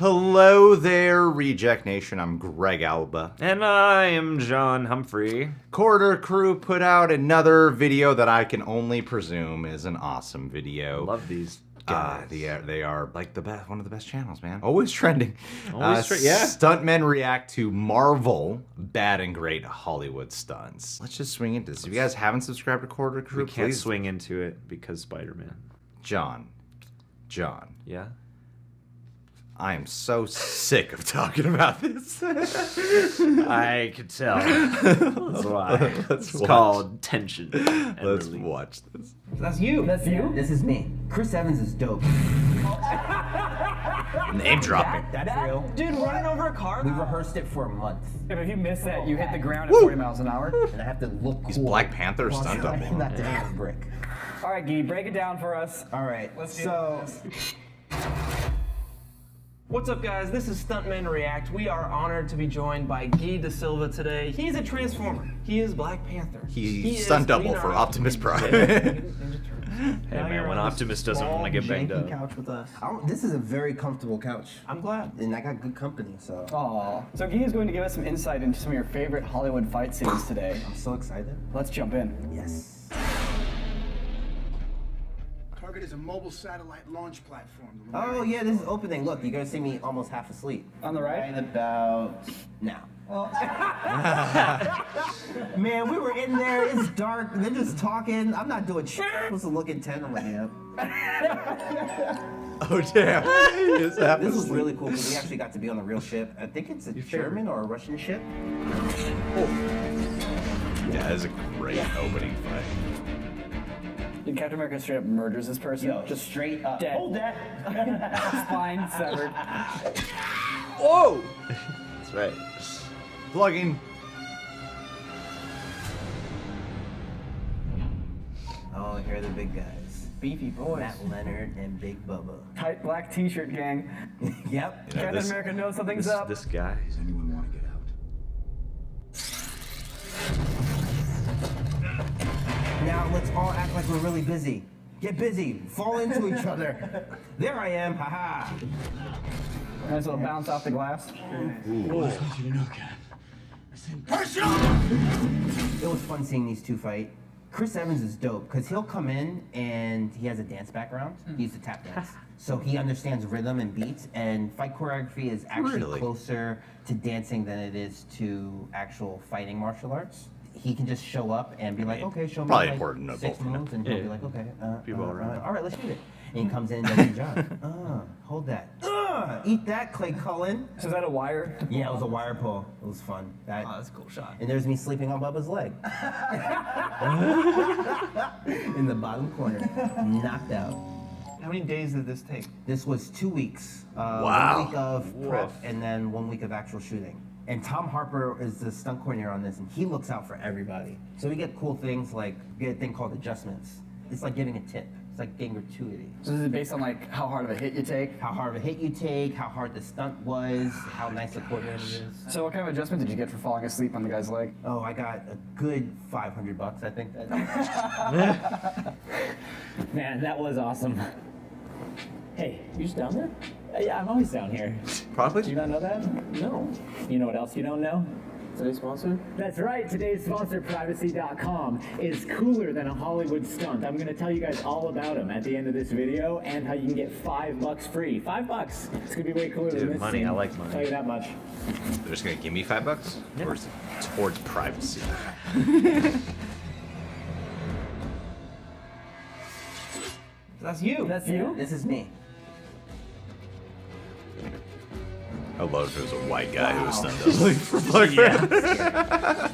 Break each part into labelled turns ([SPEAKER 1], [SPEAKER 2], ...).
[SPEAKER 1] Hello there, Reject Nation. I'm Greg Alba.
[SPEAKER 2] And I am John Humphrey.
[SPEAKER 1] Corridor Crew put out another video that I can only presume is an awesome video.
[SPEAKER 2] Love these guys.
[SPEAKER 1] They are like the best, one of the best channels, man. Always trending.
[SPEAKER 2] Always yeah.
[SPEAKER 1] Stuntmen react to Marvel bad and great Hollywood stunts. Let's just swing into this. If you guys haven't subscribed to Corridor Crew,
[SPEAKER 2] We can't
[SPEAKER 1] please
[SPEAKER 2] swing into it because Spider-Man.
[SPEAKER 1] John.
[SPEAKER 2] Yeah?
[SPEAKER 1] I am so sick of talking about this.
[SPEAKER 2] I could tell. That's why. It's called tension.
[SPEAKER 1] Let's watch this.
[SPEAKER 3] That's you.
[SPEAKER 4] That's you?
[SPEAKER 3] This is me. Chris Evans is dope.
[SPEAKER 1] Name dropping.
[SPEAKER 3] That's real.
[SPEAKER 4] Dude, running over a car?
[SPEAKER 3] We rehearsed it for a month.
[SPEAKER 4] If you miss that, you hit the ground at 40 miles an hour.
[SPEAKER 3] And I have to look cool.
[SPEAKER 1] He's Black Panther
[SPEAKER 3] while
[SPEAKER 1] stunt
[SPEAKER 3] trying
[SPEAKER 1] double.
[SPEAKER 3] not to hit a brick.
[SPEAKER 4] All right, Guy, break it down for us.
[SPEAKER 3] All right.
[SPEAKER 4] Let's do
[SPEAKER 3] so,
[SPEAKER 5] What's up, guys? This is Stuntmen React. We are honored to be joined by Guy De Silva today. He's a Transformer. He is Black Panther.
[SPEAKER 1] He
[SPEAKER 5] is
[SPEAKER 1] stunt double
[SPEAKER 5] Green
[SPEAKER 1] for
[SPEAKER 5] Arrow.
[SPEAKER 1] Optimus Prime.
[SPEAKER 2] Hey man, when Optimus doesn't want to get banged up.
[SPEAKER 5] Couch with us.
[SPEAKER 3] this is a very comfortable couch.
[SPEAKER 5] I'm glad.
[SPEAKER 3] And I got good company, so
[SPEAKER 4] Aw. So Guy is going to give us some insight into some of your favorite Hollywood fight scenes today.
[SPEAKER 3] I'm so excited.
[SPEAKER 4] Let's jump in.
[SPEAKER 3] Yes.
[SPEAKER 6] Target is a mobile satellite launch platform.
[SPEAKER 3] Oh, yeah, this is opening. Look, you're going to see me almost half asleep.
[SPEAKER 4] On the right?
[SPEAKER 3] Right about now. Man, we were in there. It's dark. They're just talking. I'm not doing shit. I'm supposed to look intent. I'm like, yeah.
[SPEAKER 1] Oh, damn. He is half
[SPEAKER 3] This was
[SPEAKER 1] asleep.
[SPEAKER 3] really cool because we actually got to be on a real ship. I think it's a German or a Russian ship.
[SPEAKER 1] Yeah, it's a great opening fight.
[SPEAKER 4] Dude, Captain America straight up murders this person.
[SPEAKER 3] Yo, just straight up.
[SPEAKER 4] Dead.
[SPEAKER 3] Hold that.
[SPEAKER 4] Spine severed.
[SPEAKER 1] Whoa!
[SPEAKER 2] That's right.
[SPEAKER 1] Plugging.
[SPEAKER 3] Oh, here are the big guys.
[SPEAKER 4] Beefy boys.
[SPEAKER 3] Matt Leonard and Big Bubba.
[SPEAKER 4] Tight black t-shirt gang.
[SPEAKER 3] Yep.
[SPEAKER 1] You know,
[SPEAKER 4] Captain
[SPEAKER 1] this-
[SPEAKER 4] America knows something's up.
[SPEAKER 2] This guy.
[SPEAKER 6] Does anyone want to get out?
[SPEAKER 3] Now let's all act like we're really busy. Get busy. Fall into each other. There I am. Haha.
[SPEAKER 4] Nice little bounce off the glass.
[SPEAKER 3] It was fun seeing these two fight. Chris Evans is dope because he'll come in and he has a dance background. He used to tap dance. So he understands rhythm and beats, and fight choreography is actually
[SPEAKER 1] Really?
[SPEAKER 3] closer to dancing than it is to actual fighting martial arts. He can just show up and be like, okay, show me
[SPEAKER 1] Probably
[SPEAKER 3] like
[SPEAKER 1] important to
[SPEAKER 3] 6
[SPEAKER 1] both of them.
[SPEAKER 3] moves, and he'll
[SPEAKER 2] Yeah.
[SPEAKER 3] be like, okay,
[SPEAKER 2] People around.
[SPEAKER 3] all right, let's shoot it. And he comes in and does his job. Hold that. Eat that, Clay Cullen.
[SPEAKER 4] So is that a wire?
[SPEAKER 3] Yeah, it was a wire pull. It was fun. That,
[SPEAKER 4] Oh, that's a cool shot.
[SPEAKER 3] and there's me sleeping on Bubba's leg. In the bottom corner. Knocked out.
[SPEAKER 5] How many days did this take?
[SPEAKER 3] This was 2 weeks.
[SPEAKER 1] Wow.
[SPEAKER 3] 1 week of prep
[SPEAKER 2] Woof.
[SPEAKER 3] and then 1 week of actual shooting. And Tom Harper is the stunt coordinator on this, and he looks out for everybody. So we get cool things like, we get a thing called adjustments. It's like giving a tip. It's like getting gratuity.
[SPEAKER 4] So this is based on like how hard of a hit you take?
[SPEAKER 3] How hard of a hit you take, how hard the stunt was, how nice the coordinator is.
[SPEAKER 4] So what kind of adjustment did you get for falling asleep on the guy's leg?
[SPEAKER 3] Oh, I got a good $500, I think.
[SPEAKER 7] Man, that was awesome. Hey, you just down there? Yeah, I'm always down here.
[SPEAKER 1] Probably.
[SPEAKER 7] Do you not know that? No. You know what else you don't know?
[SPEAKER 5] Today's sponsor?
[SPEAKER 7] That's right, today's sponsor, Privacy.com, is cooler than a Hollywood stunt. I'm gonna tell you guys all about them at the end of this video and how you can get $5 free. $5. It's gonna be way cooler
[SPEAKER 2] Dude,
[SPEAKER 7] than this
[SPEAKER 2] money,
[SPEAKER 7] scene.
[SPEAKER 2] I like money.
[SPEAKER 7] I'll tell you that much.
[SPEAKER 1] They're just gonna give me $5? Or is it towards privacy?
[SPEAKER 5] That's you.
[SPEAKER 4] That's you?
[SPEAKER 3] This is me.
[SPEAKER 1] I love if it was a white guy who was stunt doubling for Black Panther.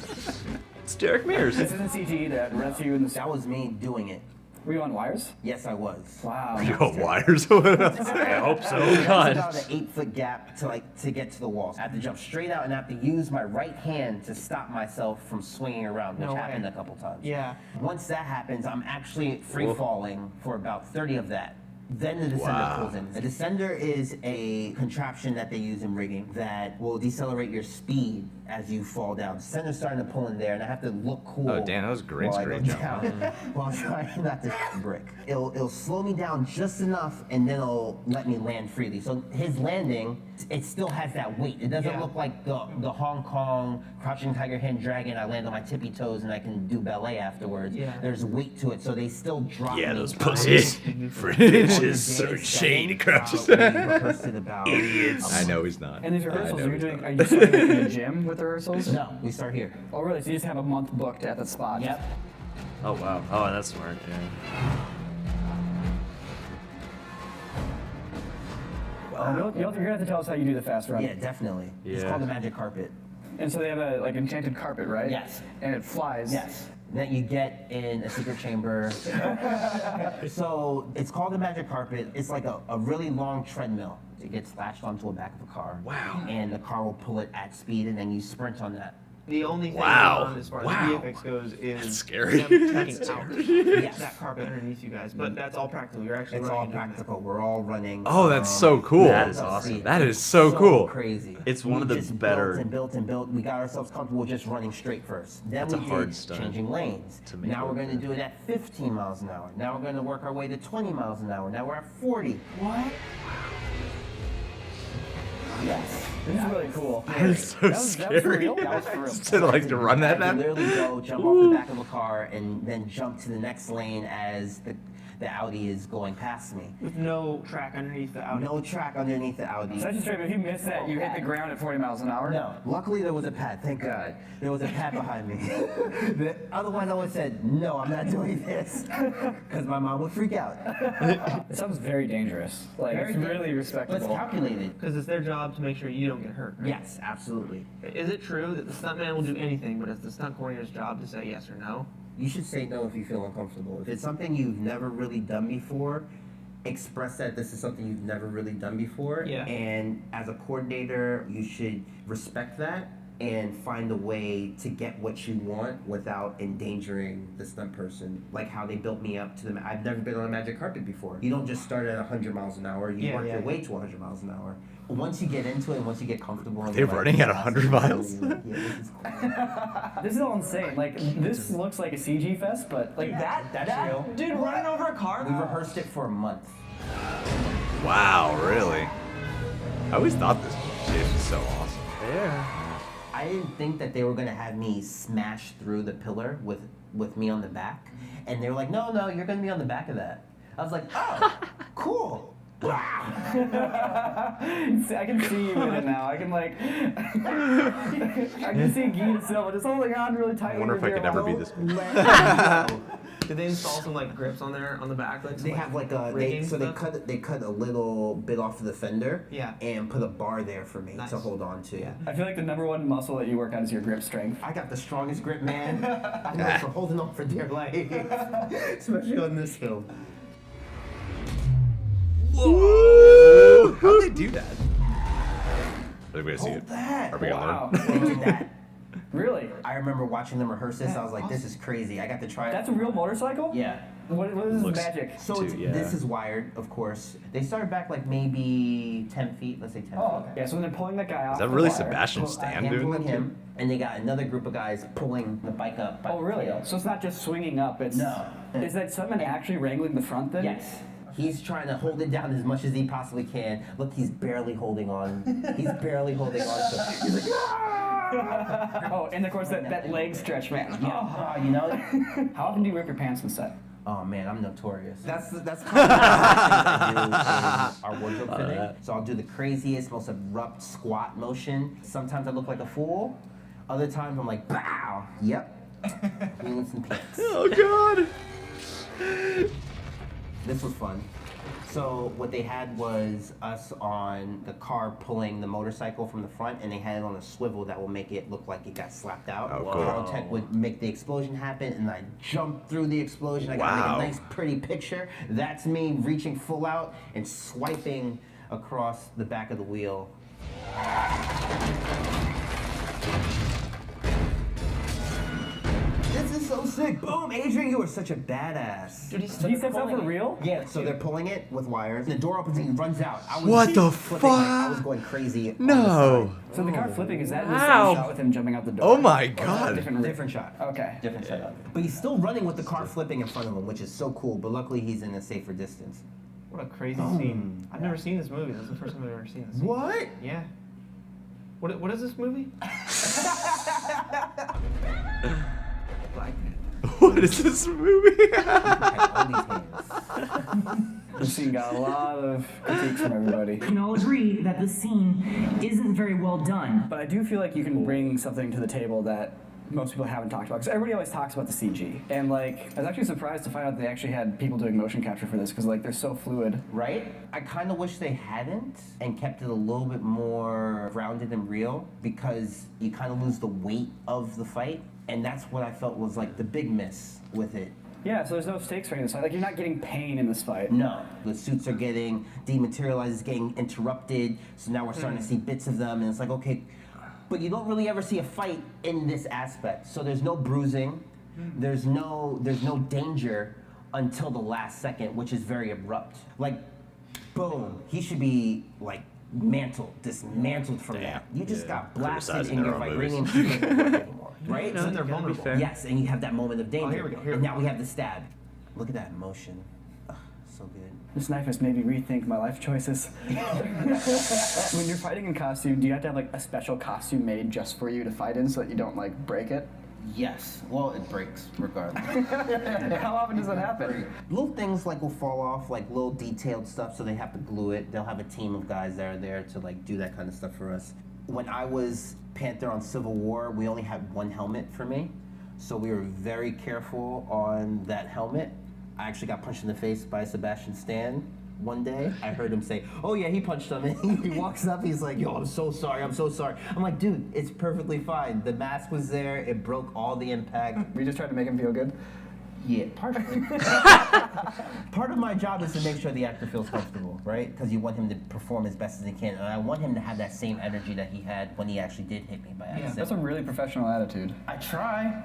[SPEAKER 2] It's Derek Mears.
[SPEAKER 4] This isn't CG that runs you in the.
[SPEAKER 3] That was me doing it.
[SPEAKER 4] Were you on wires?
[SPEAKER 3] Yes, I was.
[SPEAKER 4] Wow.
[SPEAKER 1] You got wires or what else?
[SPEAKER 2] I hope so.
[SPEAKER 3] It's
[SPEAKER 2] God.
[SPEAKER 3] about an 8-foot gap to get to the wall. I have to jump straight out and I have to use my right hand to stop myself from swinging around, which
[SPEAKER 5] No way.
[SPEAKER 3] happened a couple times.
[SPEAKER 5] Yeah.
[SPEAKER 3] Once that happens, I'm actually free falling for about 30 of that. Then the descender pulls in. The descender is a contraption that they use in rigging that will decelerate your speed as you fall down. Descender's starting to pull in there, and I have to look cool.
[SPEAKER 1] Oh, damn, that was a green
[SPEAKER 3] while I go
[SPEAKER 1] screen jump.
[SPEAKER 3] down, while trying not to brick. It'll slow me down just enough, and then it'll let me land freely. So his landing it still has that weight. It doesn't look like the Hong Kong Crouching Tiger, Hidden Dragon. I land on my tippy toes and I can do ballet afterwards.
[SPEAKER 5] Yeah.
[SPEAKER 3] There's weight to it, so they still drop
[SPEAKER 2] Yeah,
[SPEAKER 3] me
[SPEAKER 2] those
[SPEAKER 3] down.
[SPEAKER 2] pussies. Bitches. So Shane crouches.
[SPEAKER 3] We rehearsed it about
[SPEAKER 2] Idiots.
[SPEAKER 1] I know he's not.
[SPEAKER 4] And these rehearsals,
[SPEAKER 1] I know
[SPEAKER 4] are
[SPEAKER 1] he's
[SPEAKER 4] you
[SPEAKER 1] not.
[SPEAKER 4] starting in the gym with the rehearsals?
[SPEAKER 3] No, we start here.
[SPEAKER 4] Oh, really? So you just have a month booked at the spot?
[SPEAKER 3] Yep.
[SPEAKER 2] Oh wow. Oh, that's smart. Yeah.
[SPEAKER 4] You're gonna have to tell us how you do the fast run.
[SPEAKER 3] Yeah, definitely. It's
[SPEAKER 2] Yeah.
[SPEAKER 3] called the magic carpet.
[SPEAKER 4] And so they have a like enchanted carpet, right?
[SPEAKER 3] Yes.
[SPEAKER 4] And it flies.
[SPEAKER 3] Yes. That you get in a secret chamber. So it's called the magic carpet. It's like a really long treadmill. It gets latched onto the back of a car.
[SPEAKER 2] Wow.
[SPEAKER 3] And the car will pull it at speed, and then you sprint on that.
[SPEAKER 5] The only thing
[SPEAKER 2] Wow.
[SPEAKER 5] on as far as
[SPEAKER 2] Wow.
[SPEAKER 5] VFX goes is
[SPEAKER 2] That's scary.
[SPEAKER 5] them taking out
[SPEAKER 3] Yes.
[SPEAKER 5] that carpet underneath you guys. But that's all practical. You're actually
[SPEAKER 3] It's
[SPEAKER 5] running
[SPEAKER 3] all
[SPEAKER 5] and doing that.
[SPEAKER 3] practical. We're all running.
[SPEAKER 1] Oh, that's so cool.
[SPEAKER 2] That is
[SPEAKER 3] let's
[SPEAKER 2] awesome.
[SPEAKER 3] see.
[SPEAKER 1] That is so cool.
[SPEAKER 3] Crazy.
[SPEAKER 2] It's one
[SPEAKER 3] We
[SPEAKER 2] of the
[SPEAKER 3] just
[SPEAKER 2] better-
[SPEAKER 3] built and built and built. We got ourselves comfortable just running straight first. Then
[SPEAKER 2] That's
[SPEAKER 3] we
[SPEAKER 2] a hard
[SPEAKER 3] did
[SPEAKER 2] stunt
[SPEAKER 3] changing lanes.
[SPEAKER 2] to make
[SPEAKER 3] Now we're
[SPEAKER 2] work.
[SPEAKER 3] going to do it at 15 miles an hour. Now we're going to work our way to 20 miles an hour. Now we're at 40.
[SPEAKER 4] What?
[SPEAKER 3] Yes.
[SPEAKER 4] This is really cool.
[SPEAKER 1] That is so
[SPEAKER 4] That was for
[SPEAKER 1] scary.
[SPEAKER 4] real? That was for real.
[SPEAKER 1] To like to run that
[SPEAKER 3] You
[SPEAKER 1] fast?
[SPEAKER 3] literally go, jump off the back of a car, and then jump to the next lane as the Audi is going past me.
[SPEAKER 5] With no track underneath the Audi.
[SPEAKER 3] No track underneath the Audi.
[SPEAKER 4] So that's just straight. If you miss that, you hit the ground at 40 miles an hour.
[SPEAKER 3] No, luckily there was a pad, thank God. There was a pad behind me. Otherwise I would have said, no, I'm not doing this. Because my mom would freak out.
[SPEAKER 4] It sounds very dangerous. Like
[SPEAKER 3] Very
[SPEAKER 4] it's really
[SPEAKER 3] But it's
[SPEAKER 4] respectable.
[SPEAKER 3] calculated.
[SPEAKER 5] Because it's their job to make sure you don't get hurt. Right?
[SPEAKER 3] Yes, absolutely.
[SPEAKER 5] Is it true that the stuntman will do anything, but it's the stunt coordinator's job to say yes or no?
[SPEAKER 3] You should say no if you feel uncomfortable. If it's something you've never really done before, express that this is something you've never really done before.
[SPEAKER 5] Yeah.
[SPEAKER 3] And as a coordinator, you should respect that and find a way to get what you want without endangering the stunt person. Like how they built me up to the. I've never been on a magic carpet before. You don't just start at 100 miles an hour. You
[SPEAKER 5] Yeah,
[SPEAKER 3] work
[SPEAKER 5] yeah.
[SPEAKER 3] your way to 100 miles an hour. Once you get into it, and once you get comfortable, and
[SPEAKER 1] they
[SPEAKER 3] you're like,
[SPEAKER 1] running at
[SPEAKER 3] "Yeah,
[SPEAKER 1] 100 miles?"
[SPEAKER 3] you're like, yeah, this is cool.
[SPEAKER 4] This is all insane. Like this looks like a CG fest, but like that's real.
[SPEAKER 5] Dude, running over a car?
[SPEAKER 3] We rehearsed it for a month.
[SPEAKER 1] Wow, really? I always thought this chase was so awesome.
[SPEAKER 2] Yeah.
[SPEAKER 3] I didn't think that they were gonna have me smash through the pillar with me on the back, and they were like, "No, you're gonna be on the back of that." I was like, "Oh, cool." Wow.
[SPEAKER 4] I can see you in it now. I can like, I can see Guy and Silva just holding on really tight.
[SPEAKER 1] I wonder if I could ever be
[SPEAKER 3] Don't
[SPEAKER 1] this.
[SPEAKER 3] let me go.
[SPEAKER 5] Did they install some like grips on there on the back? Like, some,
[SPEAKER 3] They have like a
[SPEAKER 5] rigging
[SPEAKER 3] they
[SPEAKER 5] stuff?
[SPEAKER 3] cut a little bit off of the fender,
[SPEAKER 5] Yeah.
[SPEAKER 3] and put a bar there for me
[SPEAKER 5] Nice.
[SPEAKER 3] to hold on to.
[SPEAKER 5] Yeah.
[SPEAKER 4] I feel like the number one muscle that you work on is your grip strength.
[SPEAKER 3] I got the strongest grip, man. I'm known for holding on for dear life, especially on this film.
[SPEAKER 1] Whoa! How'd they do that? Are we gonna see
[SPEAKER 3] Hold
[SPEAKER 1] it?
[SPEAKER 3] that.
[SPEAKER 1] Are we gonna
[SPEAKER 4] Wow.
[SPEAKER 1] learn?
[SPEAKER 3] They did that.
[SPEAKER 4] Really?
[SPEAKER 3] I remember watching them rehearse this. I was like, this is crazy. I got to try it.
[SPEAKER 4] That's a real motorcycle?
[SPEAKER 3] Yeah.
[SPEAKER 4] What is this
[SPEAKER 2] Looks-
[SPEAKER 4] magic?
[SPEAKER 3] So
[SPEAKER 2] Too,
[SPEAKER 3] it's,
[SPEAKER 2] yeah.
[SPEAKER 3] this is wired, of course. They started back like maybe 10 feet. Let's say 10
[SPEAKER 4] Oh,
[SPEAKER 3] feet.
[SPEAKER 4] yeah. So when they're pulling that guy off.
[SPEAKER 1] Is that
[SPEAKER 4] the
[SPEAKER 1] really
[SPEAKER 4] wire-
[SPEAKER 1] Sebastian
[SPEAKER 3] Well,
[SPEAKER 1] Stan
[SPEAKER 3] him
[SPEAKER 1] doing
[SPEAKER 3] pulling
[SPEAKER 1] that?
[SPEAKER 3] him, and they got another group of guys pulling the bike up. by
[SPEAKER 4] Oh,
[SPEAKER 3] the
[SPEAKER 4] really?
[SPEAKER 3] tail.
[SPEAKER 4] So it's not just swinging up. It's
[SPEAKER 3] No.
[SPEAKER 4] Is that someone actually wrangling the front then?
[SPEAKER 3] Yes. He's trying to hold it down as much as he possibly can. Look, he's barely holding on. He's barely holding on. So he's like, "Ah!"
[SPEAKER 4] Oh, and of course that leg stretch, man.
[SPEAKER 3] Ah, you know.
[SPEAKER 4] How often do you rip your pants on set?
[SPEAKER 3] Oh man, I'm notorious. That's kind of the thing I do in our wardrobe fitting. So I'll do the craziest, most abrupt squat motion. Sometimes I look like a fool. Other times I'm like, bow. Yep. We need some pants.
[SPEAKER 1] Oh god!
[SPEAKER 3] This was fun. So what they had was us on the car pulling the motorcycle from the front, and they had it on a swivel that will make it look like it got slapped out.
[SPEAKER 1] Oh, cool.
[SPEAKER 3] Carl Tech would make the explosion happen, and I jumped through the explosion. I got to
[SPEAKER 1] Wow.
[SPEAKER 3] make a nice, pretty picture. That's me reaching full out and swiping across the back of the wheel. This is so sick. Boom, Adrian, you are such a badass.
[SPEAKER 5] Dude, he's
[SPEAKER 4] So he steps out for real?
[SPEAKER 3] Yeah, so they're pulling it with wires. The door opens and he runs out. I was
[SPEAKER 1] What the
[SPEAKER 3] flipping, like, I was
[SPEAKER 1] fuck?
[SPEAKER 3] going crazy. on
[SPEAKER 1] No.
[SPEAKER 4] So the car flipping, is that in the
[SPEAKER 1] Wow.
[SPEAKER 4] same shot with him jumping out the door?
[SPEAKER 1] Oh my
[SPEAKER 4] Or is that a
[SPEAKER 1] god!
[SPEAKER 3] the
[SPEAKER 4] different
[SPEAKER 3] side. Different shot.
[SPEAKER 4] Okay.
[SPEAKER 3] Different setup. But he's still running with the car flipping in front of him, which is so cool. But luckily he's in a safer distance.
[SPEAKER 5] What a crazy scene. I've never seen this movie. This is the first time I've ever seen this scene.
[SPEAKER 3] What?
[SPEAKER 5] Yeah. What is this movie? Black Man.
[SPEAKER 1] What is this movie?
[SPEAKER 3] All these hands.
[SPEAKER 4] This scene got a lot of critiques from everybody.
[SPEAKER 8] We can all agree that the scene isn't very well done.
[SPEAKER 4] But I do feel like you can bring something to the table that most people haven't talked about, because everybody always talks about the CG. And like, I was actually surprised to find out they actually had people doing motion capture for this, because like, they're so fluid.
[SPEAKER 3] Right? I kind of wish they hadn't and kept it a little bit more grounded and real, because you kind of lose the weight of the fight. And that's what I felt was like the big miss with it.
[SPEAKER 4] Yeah, so there's no stakes for any of this fight. Like, you're not getting pain in this fight.
[SPEAKER 3] No. The suits are getting dematerialized, getting interrupted, so now we're starting to see bits of them, and it's like, okay, but you don't really ever see a fight in this aspect. So there's no bruising, there's no danger until the last second, which is very abrupt. Like, boom, he should be like dismantled from that. You just got blasted
[SPEAKER 1] Criticizing
[SPEAKER 3] in
[SPEAKER 1] their
[SPEAKER 3] your
[SPEAKER 1] own
[SPEAKER 3] vibranium
[SPEAKER 1] movies.
[SPEAKER 3] suit doesn't work anymore, right?
[SPEAKER 5] No, they're vulnerable.
[SPEAKER 3] Yes, and you have that moment of danger.
[SPEAKER 5] here we go, here
[SPEAKER 3] And
[SPEAKER 5] we
[SPEAKER 3] now we have the stab. Look at that motion. Ugh, so good.
[SPEAKER 4] This knife has made me rethink my life choices. When you're fighting in costume, do you have to have like a special costume made just for you to fight in so that you don't like break it?
[SPEAKER 3] Yes. Well, it breaks regardless.
[SPEAKER 4] How often does that happen?
[SPEAKER 3] Little things like will fall off, like little detailed stuff, so they have to glue it. They'll have a team of guys that are there to like do that kind of stuff for us. When I was Panther on Civil War, we only had one helmet for me, so we were very careful on that helmet. I actually got punched in the face by Sebastian Stan one day. I heard him say, "Oh yeah, he punched him," and he walks up, he's like, "Yo, I'm so sorry, I'm so sorry." I'm like, dude, it's perfectly fine. The mask was there, it broke all the impact.
[SPEAKER 4] We just tried to make him feel good.
[SPEAKER 3] Yeah, partially. Part of my job is to make sure the actor feels comfortable, right? Because you want him to perform as best as he can, and I want him to have that same energy that he had when he actually did hit me by accident.
[SPEAKER 4] That's a really professional attitude.
[SPEAKER 3] I try,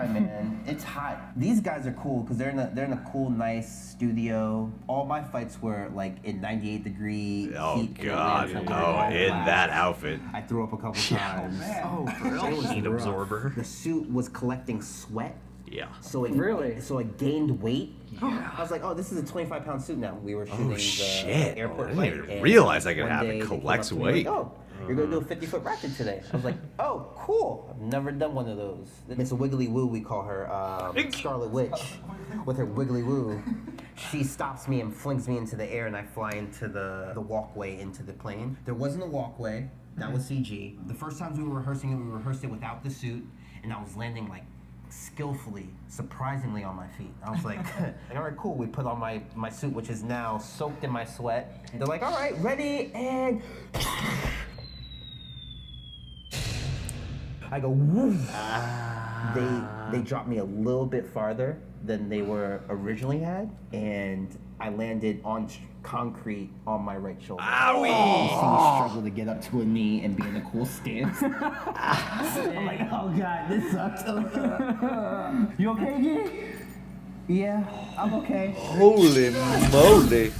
[SPEAKER 3] man. It's hot. These guys are cool because they're in a cool, nice studio. All my fights were like in 98-degree
[SPEAKER 1] Oh
[SPEAKER 3] heat. in
[SPEAKER 1] God!
[SPEAKER 3] Atlanta.
[SPEAKER 1] Oh, in
[SPEAKER 3] Glass.
[SPEAKER 1] that outfit.
[SPEAKER 3] I threw up a couple times.
[SPEAKER 2] Oh, for real?
[SPEAKER 3] It was
[SPEAKER 2] Heat
[SPEAKER 3] rough.
[SPEAKER 2] absorber.
[SPEAKER 3] The suit was collecting sweat.
[SPEAKER 1] Yeah.
[SPEAKER 3] So it
[SPEAKER 4] Really?
[SPEAKER 3] So it gained weight. I was like, oh, this is a 25-pound suit now. We were shooting the
[SPEAKER 1] shit.
[SPEAKER 3] airport
[SPEAKER 1] I didn't
[SPEAKER 3] fight,
[SPEAKER 1] even
[SPEAKER 3] and
[SPEAKER 1] realize I could
[SPEAKER 3] one
[SPEAKER 1] have it
[SPEAKER 3] day they came
[SPEAKER 1] collect
[SPEAKER 3] up to me
[SPEAKER 1] weight.
[SPEAKER 3] like, oh, you're gonna do a 50-foot racket today. I was like, oh, cool. I've never done one of those. Miss Wiggly Woo, we call her, Scarlet Witch, with her Wiggly Woo. She stops me and flings me into the air, and I fly into the walkway into the plane. There wasn't a walkway. That was CG. The first times we were rehearsing it, we rehearsed it without the suit, and I was landing like skillfully, surprisingly on my feet. I was like, all right, cool. We put on my suit, which is now soaked in my sweat. They're like, all right, ready, and I go, woof. They dropped me a little bit farther than they were originally had, and I landed on concrete on my right shoulder.
[SPEAKER 1] Owie!
[SPEAKER 3] You see me struggle to get up to a knee and be in a cool stance. I'm like, oh God, this sucks. You okay, Gee? Yeah, I'm okay.
[SPEAKER 1] Holy moly!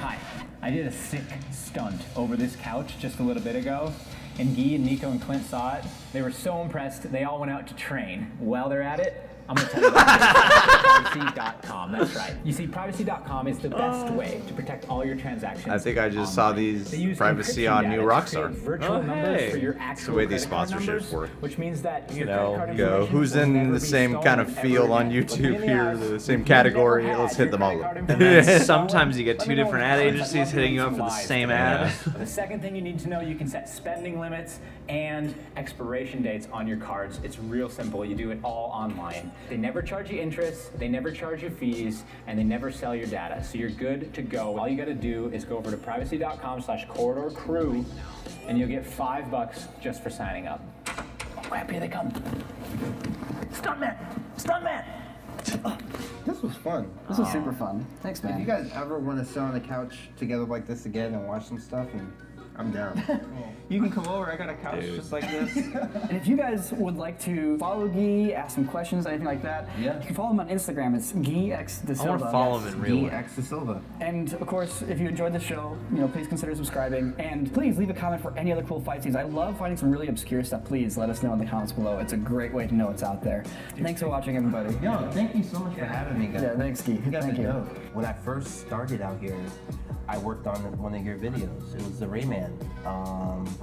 [SPEAKER 7] Hi, I did a sick stunt over this couch just a little bit ago, and Guy and Nico and Clint saw it. They were so impressed, they all went out to train. While they're at it, I'm going to tell you about privacy.com. That's right. You see, privacy.com is the best way to protect all your transactions.
[SPEAKER 1] I think I just saw
[SPEAKER 7] online.
[SPEAKER 1] these
[SPEAKER 7] They use
[SPEAKER 1] privacy
[SPEAKER 7] encryption
[SPEAKER 1] on
[SPEAKER 7] data
[SPEAKER 1] New
[SPEAKER 7] to
[SPEAKER 1] Rockstar.
[SPEAKER 7] create virtual
[SPEAKER 1] Oh,
[SPEAKER 7] numbers
[SPEAKER 1] hey.
[SPEAKER 7] for your
[SPEAKER 1] It's
[SPEAKER 7] actual
[SPEAKER 1] the way these
[SPEAKER 7] credit card
[SPEAKER 1] sponsorships
[SPEAKER 7] numbers,
[SPEAKER 1] work.
[SPEAKER 7] which means that your
[SPEAKER 1] You
[SPEAKER 7] credit
[SPEAKER 1] know,
[SPEAKER 7] card
[SPEAKER 1] go,
[SPEAKER 7] information
[SPEAKER 1] who's
[SPEAKER 7] will
[SPEAKER 1] in
[SPEAKER 7] never
[SPEAKER 1] the
[SPEAKER 7] be
[SPEAKER 1] same kind of
[SPEAKER 7] stolen
[SPEAKER 1] feel
[SPEAKER 7] ever
[SPEAKER 1] on
[SPEAKER 7] again. Look me in
[SPEAKER 1] YouTube
[SPEAKER 7] the
[SPEAKER 1] here,
[SPEAKER 7] eyes.
[SPEAKER 1] the
[SPEAKER 7] If
[SPEAKER 1] same
[SPEAKER 7] you've never
[SPEAKER 1] category,
[SPEAKER 7] had
[SPEAKER 1] let's hit
[SPEAKER 7] your
[SPEAKER 1] them all
[SPEAKER 7] credit
[SPEAKER 1] up.
[SPEAKER 7] card
[SPEAKER 2] And then
[SPEAKER 7] information
[SPEAKER 2] sometimes you
[SPEAKER 7] stolen,
[SPEAKER 2] get
[SPEAKER 7] let
[SPEAKER 2] two
[SPEAKER 7] me know
[SPEAKER 2] different
[SPEAKER 7] in
[SPEAKER 2] ad
[SPEAKER 7] the comments. I'd
[SPEAKER 2] agencies
[SPEAKER 7] love to
[SPEAKER 2] hitting
[SPEAKER 7] hear
[SPEAKER 2] you up
[SPEAKER 7] some
[SPEAKER 2] for the
[SPEAKER 7] lies
[SPEAKER 2] same
[SPEAKER 7] today.
[SPEAKER 2] ad.
[SPEAKER 7] The second thing you need to know, you can set spending limits and expiration dates on your cards. It's real simple. You do it all online. They never charge you interest, they never charge you fees, and they never sell your data. So you're good to go. All you got to do is go over to privacy.com/corridorcrew, and you'll get $5 just for signing up. Oh, here they come. Stuntman! Stuntman!
[SPEAKER 3] This was fun.
[SPEAKER 4] This was super fun. Thanks,
[SPEAKER 3] If you
[SPEAKER 4] man.
[SPEAKER 3] guys ever want to sit on the couch together like this again and watch some stuff and I'm down.
[SPEAKER 5] You can come over. I got a couch just like this.
[SPEAKER 4] And if you guys would like to follow Guy, ask some questions, anything like that,
[SPEAKER 3] Yeah.
[SPEAKER 4] you can follow him on Instagram. It's Guy X De
[SPEAKER 2] I
[SPEAKER 4] Silva.
[SPEAKER 2] want to follow him in real life.
[SPEAKER 3] X De Silva.
[SPEAKER 4] And of course, if you enjoyed the show, please consider subscribing. And please leave a comment for any other cool fight scenes. I love finding some really obscure stuff. Please let us know in the comments below. It's a great way to know it's out there. Thanks for watching, everybody.
[SPEAKER 3] Yo, thank you so much for having me, guys.
[SPEAKER 4] Yeah, thanks, Guy.
[SPEAKER 3] You guys
[SPEAKER 4] Thank
[SPEAKER 3] are
[SPEAKER 4] you.
[SPEAKER 3] dope. When I first started out here, I worked on one of your videos. It was the Rayman.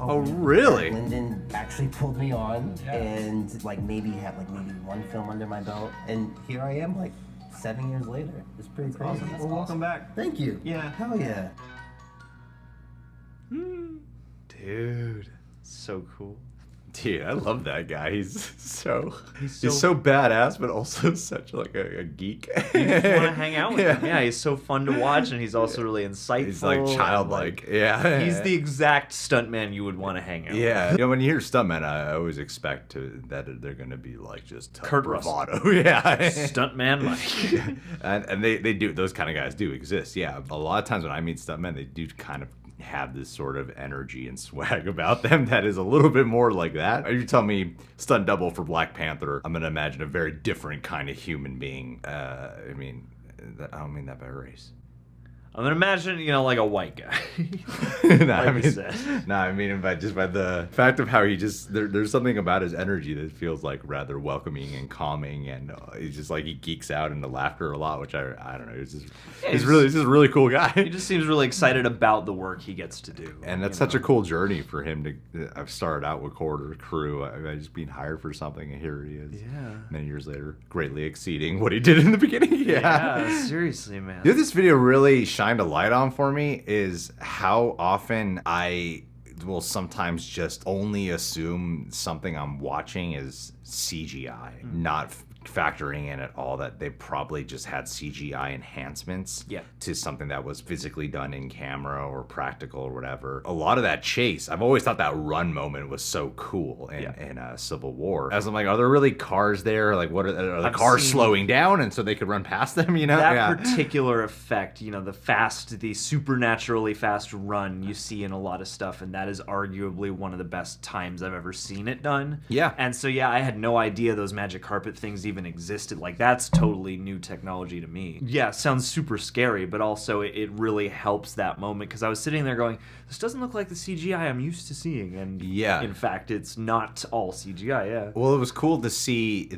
[SPEAKER 1] Oh, really?
[SPEAKER 3] Lyndon actually pulled me on and like maybe had like maybe one film under my belt, and here I am like 7 years later. It's pretty crazy.
[SPEAKER 5] Well, welcome back.
[SPEAKER 3] Thank you.
[SPEAKER 5] Yeah.
[SPEAKER 3] Hell yeah.
[SPEAKER 2] Dude, so cool.
[SPEAKER 1] Dude, I love that guy. He's so badass, but also such like a geek.
[SPEAKER 2] You just want to hang out with him. Yeah, he's so fun to watch, and he's also really insightful.
[SPEAKER 1] He's like
[SPEAKER 2] and,
[SPEAKER 1] childlike. Yeah.
[SPEAKER 2] He's the exact stuntman you would want to hang out with.
[SPEAKER 1] Yeah. When you hear stuntmen, I always expect that they're gonna be like just tough
[SPEAKER 2] Kurt
[SPEAKER 1] bravado. Yeah.
[SPEAKER 2] Stuntman Mike.
[SPEAKER 1] and they do, those kind of guys do exist. Yeah. A lot of times when I meet stuntmen, they do kind of have this sort of energy and swag about them that is a little bit more like that. If you tell me stunt double for Black Panther, I'm gonna imagine a very different kind of human being. I don't mean that by race.
[SPEAKER 2] I'm gonna imagine, like a white guy.
[SPEAKER 1] I mean by the fact of how he just there's something about his energy that feels like rather welcoming and calming, and he's just like he geeks out into laughter a lot, which I don't know. He's just a really cool guy.
[SPEAKER 2] He just seems really excited about the work he gets to do.
[SPEAKER 1] And that's such a cool journey for him to. I've started out with Quarter Crew. I just being hired for something, and here he is.
[SPEAKER 2] Yeah.
[SPEAKER 1] Many years later, greatly exceeding what he did in the beginning.
[SPEAKER 2] Yeah, seriously, man.
[SPEAKER 1] You know, this video really shined a light on for me is how often I will sometimes just only assume something I'm watching is CGI, not factoring in at all that they probably just had CGI enhancements to something that was physically done in camera or practical or whatever. A lot of that chase, I've always thought that run moment was so cool in Civil War. As I'm like, are there really cars there? Like, what are the cars slowing down and so they could run past them?
[SPEAKER 2] That particular effect, the supernaturally fast run you see in a lot of stuff, and that is arguably one of the best times I've ever seen it done.
[SPEAKER 1] Yeah.
[SPEAKER 2] And so I had no idea those magic carpet things even existed. Like, that's totally new technology to me. Yeah, it sounds super scary, but also it really helps that moment, because I was sitting there going, this doesn't look like the CGI I'm used to seeing, and in fact it's not all CGI.
[SPEAKER 1] Well, it was cool to see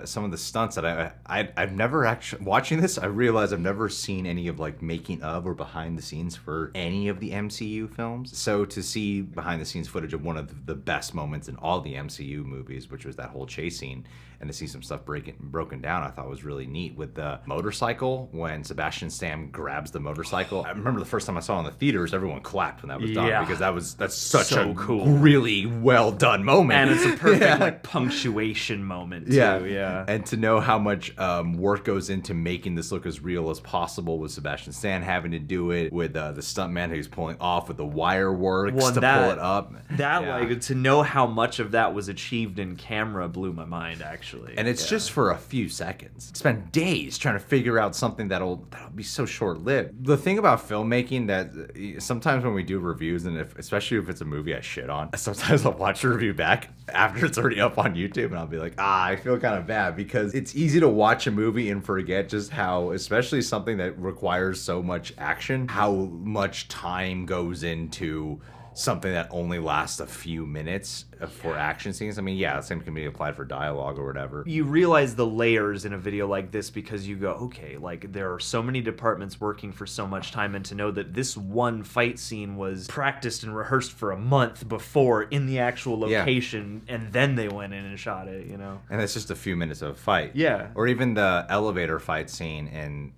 [SPEAKER 1] some of the stunts that I've never actually, watching this, I realized I've never seen any of like making of or behind the scenes for any of the MCU films. So to see behind the scenes footage of one of the best moments in all the MCU movies, which was that whole chase scene, and to see some stuff broken down, I thought was really neat. With the motorcycle, when Sebastian Stan grabs the motorcycle, I remember the first time I saw it in the theaters, everyone clapped when that was done, because that's such a
[SPEAKER 2] cool,
[SPEAKER 1] really well done moment,
[SPEAKER 2] and it's a perfect like punctuation moment too.
[SPEAKER 1] And to know how much work goes into making this look as real as possible, with Sebastian Stan having to do it, with the stuntman who's pulling off with the wire works to pull it up.
[SPEAKER 2] Like, to know how much of that was achieved in camera blew my mind, actually.
[SPEAKER 1] And it's just for a few seconds. Spend days trying to figure out something that'll be so short-lived. The thing about filmmaking that sometimes when we do reviews, and especially if it's a movie I shit on, sometimes I'll watch a review back after it's already up on YouTube, and I'll be like, I feel kind of bad, because it's easy to watch a movie and forget just how, especially something that requires so much action, how much time goes into something that only lasts a few minutes for action scenes. I mean, the same can be applied for dialogue or whatever.
[SPEAKER 2] You realize the layers in a video like this because you go, okay, like there are so many departments working for so much time, and to know that this one fight scene was practiced and rehearsed for a month before in the actual location, and then they went in and shot it,
[SPEAKER 1] And it's just a few minutes of a fight.
[SPEAKER 2] Yeah.
[SPEAKER 1] Or even the elevator fight scene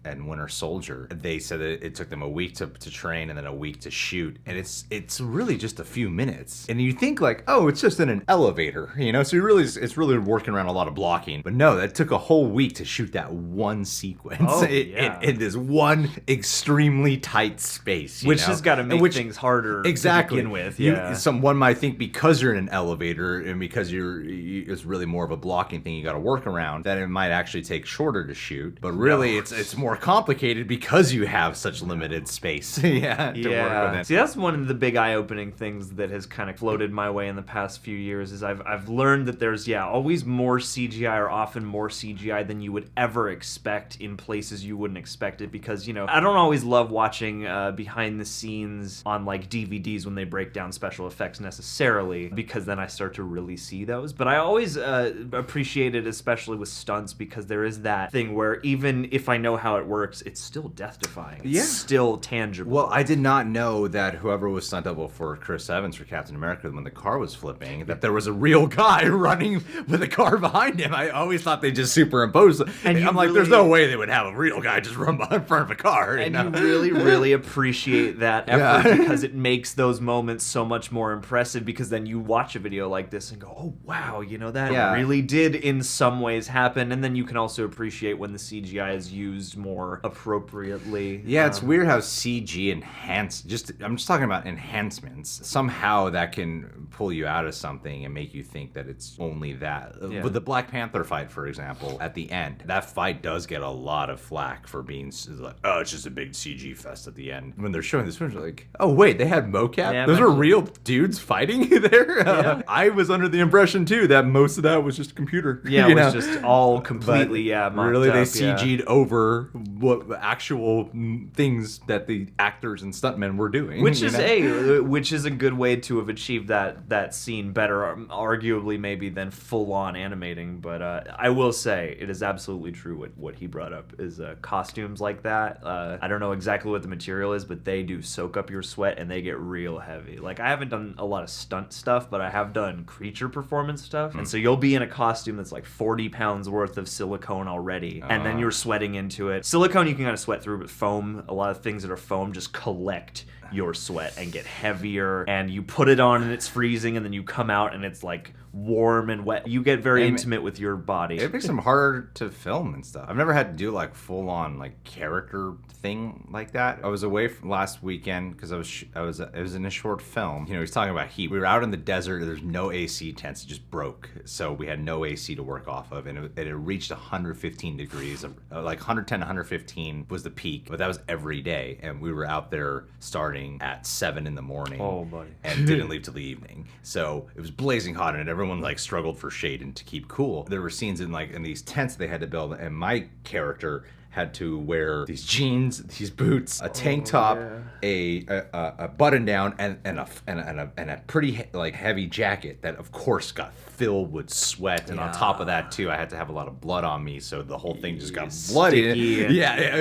[SPEAKER 1] in Winter Soldier. They said that it took them a week to train and then a week to shoot, and it's really just a few minutes. And you think like, oh, it's just in an elevator, so it's really working around a lot of blocking. But no, that took a whole week to shoot that one sequence in this one extremely tight space.
[SPEAKER 2] Which has got to make things harder to begin with.
[SPEAKER 1] Someone might think because you're in an elevator and because it's really more of a blocking thing you got to work around, that it might actually take shorter to shoot. But really, it's more complicated because you have such limited space. To work with it.
[SPEAKER 2] See, that's one of the big eye-opening eye-opening things that has kind of floated my way in the past few years is I've learned that there's always more CGI, or often more CGI than you would ever expect in places you wouldn't expect it, because I don't always love watching behind the scenes on like DVDs when they break down special effects necessarily, because then I start to really see those. But I always appreciate it, especially with stunts, because there is that thing where even if I know how it works, it's still death-defying. It's still tangible.
[SPEAKER 1] Well, I did not know that whoever was stunt double for Chris Evans for Captain America, when the car was flipping, that there was a real guy running with a car behind him. I always thought they just superimposed. And I'm like, there's no way they would have a real guy just run in front of a car.
[SPEAKER 2] And you really, really appreciate that effort because it makes those moments so much more impressive, because then you watch a video like this and go, oh, wow, that really did in some ways happen. And then you can also appreciate when the CGI is used more appropriately.
[SPEAKER 1] Yeah, it's weird how CG I'm just talking about enhancements. Somehow that can pull you out of something and make you think that it's only that. With the Black Panther fight, for example, at the end, that fight does get a lot of flack for being like, oh, it's just a big CG fest at the end. When they're showing this footage, like, oh, wait, they had mocap?
[SPEAKER 2] Yeah,
[SPEAKER 1] those were real dudes fighting there?
[SPEAKER 2] Yeah.
[SPEAKER 1] I was under the impression, too, that most of that was just a computer.
[SPEAKER 2] Yeah, it was just all completely, mocked
[SPEAKER 1] really, they
[SPEAKER 2] up,
[SPEAKER 1] CG'd over what actual things that the actors and stuntmen were doing.
[SPEAKER 2] Which is a good way to have achieved that scene better, arguably maybe than full-on animating. But I will say it is absolutely true what he brought up is costumes like that. I don't know exactly what the material is, but they do soak up your sweat and they get real heavy. Like, I haven't done a lot of stunt stuff, but I have done creature performance stuff. And so you'll be in a costume that's like 40 pounds worth of silicone already, and then you're sweating into it. Silicone you can kind of sweat through, but foam, a lot of things that are foam just collect your sweat and get heavier, and you put it on and it's freezing, and then you come out and it's like warm and wet. You get very intimate with your body.
[SPEAKER 1] It makes them harder to film and stuff. I've never had to do like full on like character thing like that. I was away from last weekend because I was in a short film. He's talking about heat. We were out in the desert. There's no AC tents. It just broke, so we had no AC to work off of, and it reached 115 degrees. Like 110, 115 was the peak, but that was every day, and we were out there starting at 7 in the morning.
[SPEAKER 2] Oh, buddy.
[SPEAKER 1] And didn't leave till the evening. So it was blazing hot, and everyone like struggled for shade and to keep cool. There were scenes in these tents they had to build, and my character had to wear these jeans, these boots, a tank top, a button down, and a pretty like heavy jacket that of course got filled with sweat, and on top of that too, I had to have a lot of blood on me, so the whole thing just got bloody.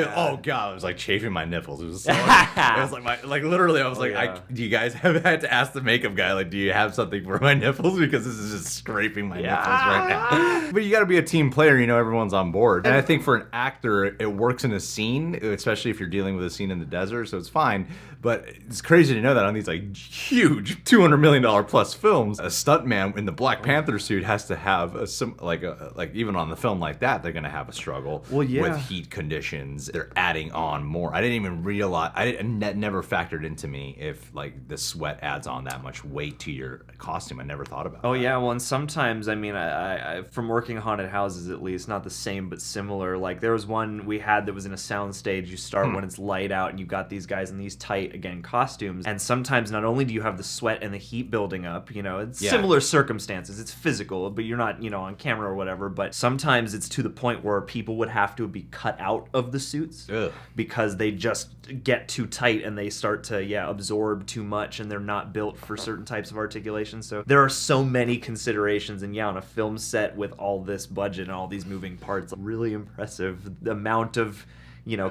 [SPEAKER 1] Oh god, it was like chafing my nipples. It was so. It was like literally, I was like, do you guys have had to ask the makeup guy, like, do you have something for my nipples, because this is just scraping my nipples right now. But you got to be a team player, everyone's on board, and I think for an actor, it works in a scene, especially if you're dealing with a scene in the desert, so it's fine. But it's crazy to know that on these like huge $200 million plus films, a stuntman in the Black Panther suit has to have even on the film like that, they're gonna have a struggle with heat conditions. They're adding on more. I didn't even realize. That never factored into me if like the sweat adds on that much weight to your costume. I never thought about.
[SPEAKER 2] Oh yeah, well, and sometimes I from working haunted houses at least, not the same but similar. Like there was one we had that was in a sound stage. You start when it's light out, and you got these guys in these tight, again, costumes, and sometimes not only do you have the sweat and the heat building up, it's similar circumstances, it's physical, but you're not on camera or whatever, but sometimes it's to the point where people would have to be cut out of the suits because they just get too tight and they start to absorb too much, and they're not built for certain types of articulation. So there are so many considerations, and on a film set with all this budget and all these moving parts, really impressive the amount of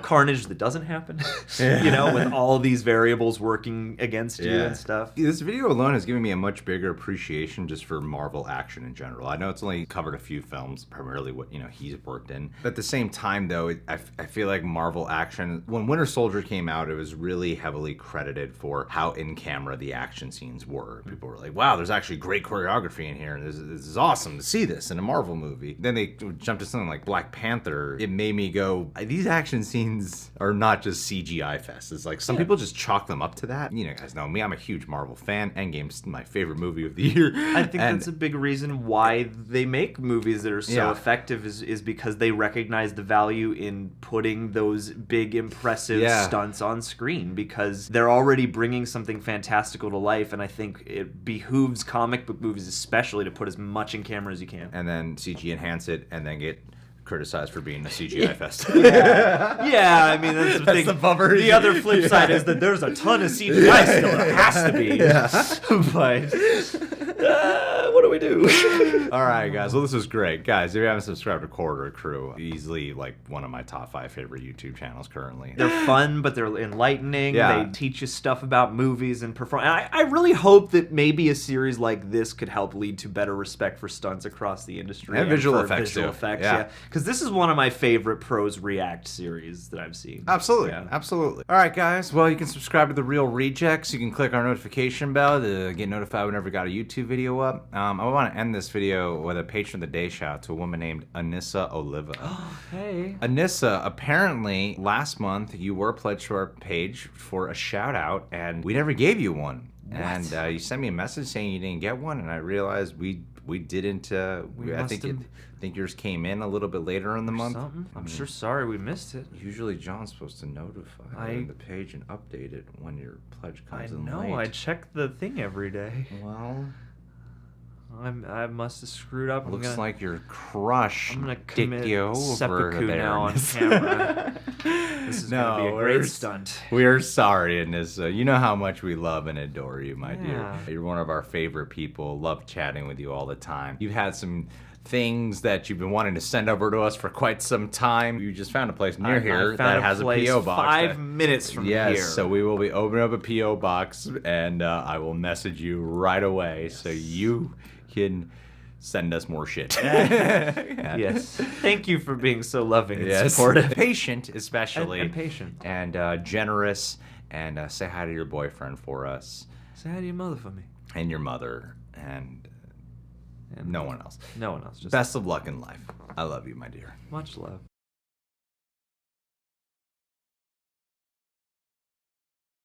[SPEAKER 2] carnage that doesn't happen, with all these variables working against you and stuff.
[SPEAKER 1] This video alone has given me a much bigger appreciation just for Marvel action in general. I know it's only covered a few films, primarily what, he's worked in. But at the same time, though, I feel like Marvel action, when Winter Soldier came out, it was really heavily credited for how in-camera the action scenes were. People were like, wow, there's actually great choreography in here, and this is awesome to see this in a Marvel movie. Then they jumped to something like Black Panther. It made me go, these action scenes are not just CGI fest. It's like some people just chalk them up to that. You know, guys know me. I'm a huge Marvel fan. Endgame's my favorite movie of the year.
[SPEAKER 2] I think that's a big reason why they make movies that are so effective is because they recognize the value in putting those big, impressive stunts on screen, because they're already bringing something fantastical to life, and I think it behooves comic book movies especially to put as much in camera as you can.
[SPEAKER 1] And then CG enhance it, and then get criticized for being a CGI fest.
[SPEAKER 2] Yeah, I mean, that's the thing.
[SPEAKER 1] The bummer.
[SPEAKER 2] The other flip side is that there's a ton of CGI still. It has to be. But what do we do?
[SPEAKER 1] All right, guys. Well, this was great. Guys, if you haven't subscribed to Corridor Crew, easily like one of my top 5 favorite YouTube channels currently.
[SPEAKER 2] They're fun, but they're enlightening.
[SPEAKER 1] Yeah.
[SPEAKER 2] They teach you stuff about movies and perform. And I really hope that maybe a series like this could help lead to better respect for stunts across the industry.
[SPEAKER 1] And visual
[SPEAKER 2] for
[SPEAKER 1] effects,
[SPEAKER 2] visual
[SPEAKER 1] too.
[SPEAKER 2] effects,
[SPEAKER 1] Yeah.
[SPEAKER 2] Because this is one of my favorite pros react series that I've seen.
[SPEAKER 1] Absolutely.
[SPEAKER 2] Yeah.
[SPEAKER 1] Absolutely. All right, guys. Well, you can subscribe to The Real Rejects. You can click our notification bell to get notified whenever we got a YouTube video up. I want to end this video with a Patron of the Day shout out to a woman named Anissa Oliva.
[SPEAKER 2] Hey.
[SPEAKER 1] Anissa, apparently last month you were pledged to our page for a shout out, and we never gave you one.
[SPEAKER 2] What?
[SPEAKER 1] And you sent me a message saying you didn't get one, and I realized we didn't. I think yours came in a little bit later in the month.
[SPEAKER 2] I'm sure sorry we missed it.
[SPEAKER 1] Usually John's supposed to notify the page and update it when your pledge comes in late.
[SPEAKER 2] I know. I check the thing every day.
[SPEAKER 1] Well,
[SPEAKER 2] I must have screwed up.
[SPEAKER 1] looks like your crush
[SPEAKER 2] I'm gonna
[SPEAKER 1] dicked
[SPEAKER 2] commit
[SPEAKER 1] you over
[SPEAKER 2] seppuku
[SPEAKER 1] there.
[SPEAKER 2] now on camera. This is gonna be a great stunt.
[SPEAKER 1] We're sorry, Anissa. You know how much we love and adore you, my dear.
[SPEAKER 2] Yeah.
[SPEAKER 1] You're one of our favorite people. Love chatting with you all the time. You've had some things that you've been wanting to send over to us for quite some time. You just found a place near here that has a P.O. box.
[SPEAKER 2] 5 minutes from here.
[SPEAKER 1] Yes, so we will be opening up a P.O. box, and I will message you right away so you can send us more shit.
[SPEAKER 2] Yes. Thank you for being so loving and supportive.
[SPEAKER 1] Patient, especially.
[SPEAKER 2] And patient.
[SPEAKER 1] And generous. And say hi to your boyfriend for us.
[SPEAKER 2] Say hi to your mother for me.
[SPEAKER 1] And your mother. And no one else.
[SPEAKER 2] No one else. Just
[SPEAKER 1] Best of luck in life. I love you, my dear.
[SPEAKER 2] much love.